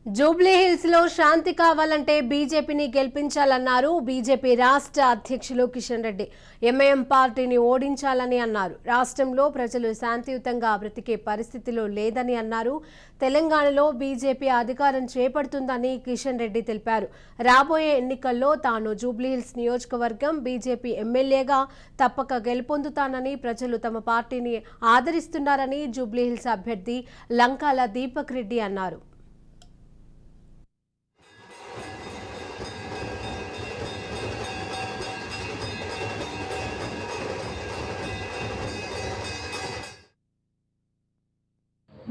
Jubilee hills లో శాంతి కావాలంటే బీజేపీని గెలిపించాలన్నారు బీజేపీ రాష్ట్ర అధ్యక్షులు కిషన్ రెడ్డి. ఎంఐఎం పార్టీని ఓడించాలని అన్నారు. రాష్ట్రంలో ప్రజలు శాంతియుతంగా బ్రతికే పరిస్థితిలో లేదని అన్నారు. తెలంగాణలో బీజేపీ అధికారం చేపడుతుందని కిషన్ రెడ్డి తెలిపారు. రాబోయే ఎన్నికల్లో తాను జూబ్లీ హిల్స్ నియోజకవర్గం బీజేపీ ఎమ్మెల్యేగా తప్పక గెలుపొందుతానని, ప్రజలు తమ పార్టీని ఆదరిస్తున్నారని జూబ్లీ హిల్స్ అభ్యర్థి లంకాల దీపక్ రెడ్డి అన్నారు.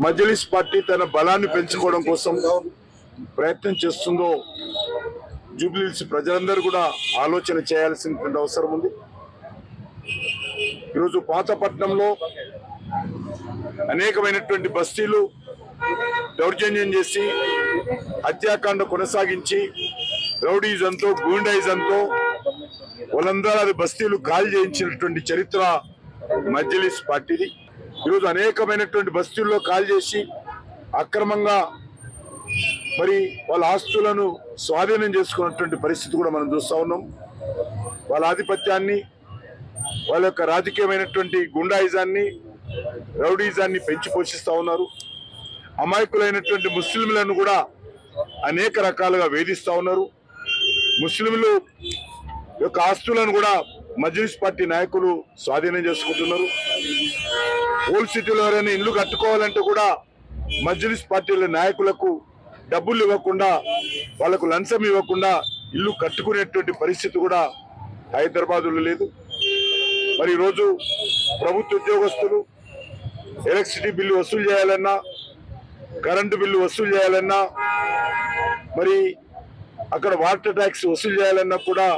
మజ్లిస్ పార్టీ తన బలాన్ని పెంచుకోవడం కోసం ప్రయత్నం చేస్తుందో జూబ్లీ హిల్స్ ప్రజలందరూ కూడా ఆలోచన చేయాల్సినటువంటి అవసరం ఉంది. ఈరోజు పాతపట్నంలో అనేకమైనటువంటి బస్తీలు దౌర్జన్యం చేసి హత్యాకాండ కొనసాగించి రౌడీజంతో గూండాయిజంతో వాళ్ళందరూ బస్తీలు కాల్ చేయించినటువంటి చరిత్ర మజ్లిస్ పార్టీది. ఈరోజు అనేకమైనటువంటి బస్తీల్లో కాల్ చేసి అక్రమంగా మరి వాళ్ళ ఆస్తులను స్వాధీనం చేసుకున్నటువంటి పరిస్థితి కూడా మనం చూస్తూ ఉన్నాం. వాళ్ళ ఆధిపత్యాన్ని, వాళ్ళ యొక్క రాజకీయమైనటువంటి గుండాయిజాన్ని, రౌడీజాన్ని పెంచి పోషిస్తూ ఉన్నారు. అమాయకులైనటువంటి ముస్లింలను కూడా అనేక రకాలుగా వేధిస్తూ ఉన్నారు. ముస్లింలు యొక్క ఆస్తులను కూడా మజ్లిస్ పార్టీ నాయకులు స్వాధీనం చేసుకుంటున్నారు. ఓల్డ్ సిటీలో ఎవరైనా ఇల్లు కట్టుకోవాలంటే కూడా మజ్లిస్ పార్టీల నాయకులకు డబ్బులు ఇవ్వకుండా, వాళ్ళకు లంచం ఇవ్వకుండా ఇల్లు కట్టుకునేటువంటి పరిస్థితి కూడా హైదరాబాద్లో లేదు. మరి ఈరోజు ప్రభుత్వ ఉద్యోగస్తులు ఎలక్ట్రిసిటీ బిల్లు వసూలు చేయాలన్నా, కరెంటు బిల్లు వసూలు చేయాలన్నా, మరి అక్కడ వాటర్ ట్యాక్స్ వసూలు చేయాలన్నా కూడా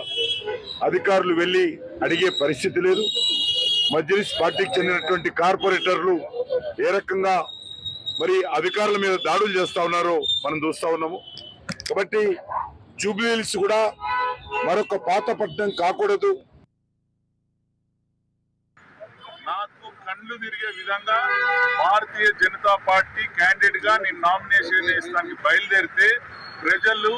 అధికారులు వెళ్ళి అడిగే పరిస్థితి లేదు. మజ్లిస్ పార్టీకి చెందినటువంటి కార్పొరేటర్లు ఏ రకంగా మరి అధికారుల మీద దాడులు చేస్తా ఉన్నారో మనం చూస్తా ఉన్నాము. కాబట్టి జూబ్లీ హిల్స్ కూడా మరొక పాతపట్నం కాకూడదు. నాకు కళ్ళు తిరిగే విధంగా భారతీయ జనతా పార్టీ క్యాండిడేట్ గా నేను నామినేషన్ వేయడానికి బయలుదేరితే ప్రజలు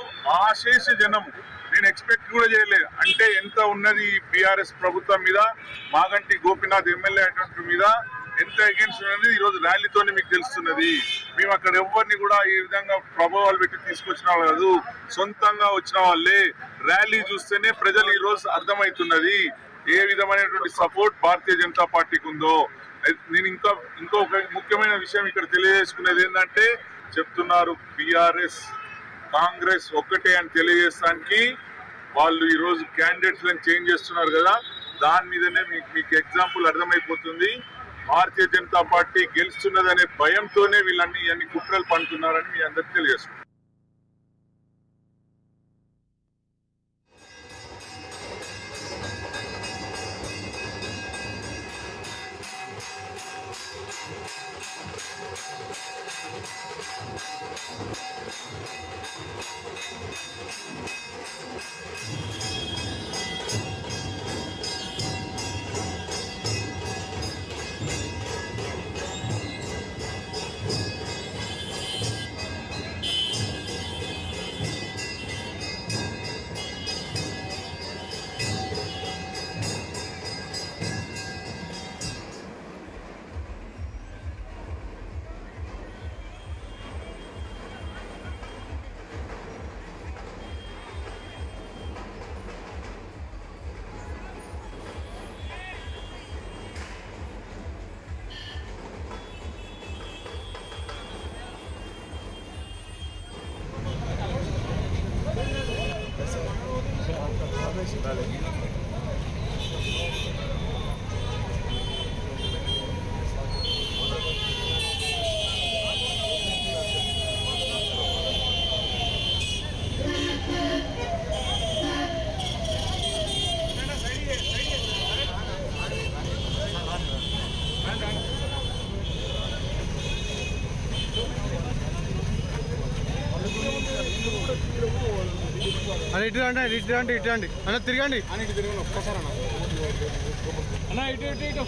ఆశేష జనం, నేను ఎక్స్పెక్ట్ కూడా చేయలేదు. అంటే ఎంత ఉన్నది బీఆర్ఎస్ ప్రభుత్వం మీద, మాగంటి గోపీనాథ్ ఎమ్మెల్యే అటువంటి మీద ఎంత అగేన్స్ట్ ఉన్నది ఈరోజు ర్యాలీతోనే మీకు తెలుస్తున్నది. మేము అక్కడ ఎవరిని కూడా ఈ విధంగా ప్రభావాలు పెట్టి తీసుకొచ్చిన వాళ్ళు కాదు, సొంతంగా వచ్చిన వాళ్ళే. ర్యాలీ చూస్తేనే ప్రజలు ఈ రోజు అర్థమవుతున్నది ఏ విధమైనటువంటి సపోర్ట్ భారతీయ జనతా పార్టీకి ఉందో. నేను ఇంకొక ముఖ్యమైన విషయం ఇక్కడ తెలియజేసుకునేది ఏంటంటే, చెప్తున్నారు బీఆర్ఎస్ కాంగ్రెస్ ఒక్కటే అని తెలియజేస్తానికి వాళ్ళు ఈరోజు క్యాండిడేట్స్ చేంజ్ చేస్తున్నారు కదా, దాని మీదనే మీకు ఎగ్జాంపుల్ అర్థమైపోతుంది. భారతీయ జనతా పార్టీ గెలుస్తున్నదనే భయంతోనే వీళ్ళన్ని కుట్రలు పండుతున్నారని మీ అందరికి తెలియజేస్తున్నారు. అన్న ఇటు రండి, ఇటు రండి, ఇటు రండి అన్న, తిరగండి అని ఇటు తిరగండి ఒక్కసారి అన్న ఇటు ఇటు ఇటు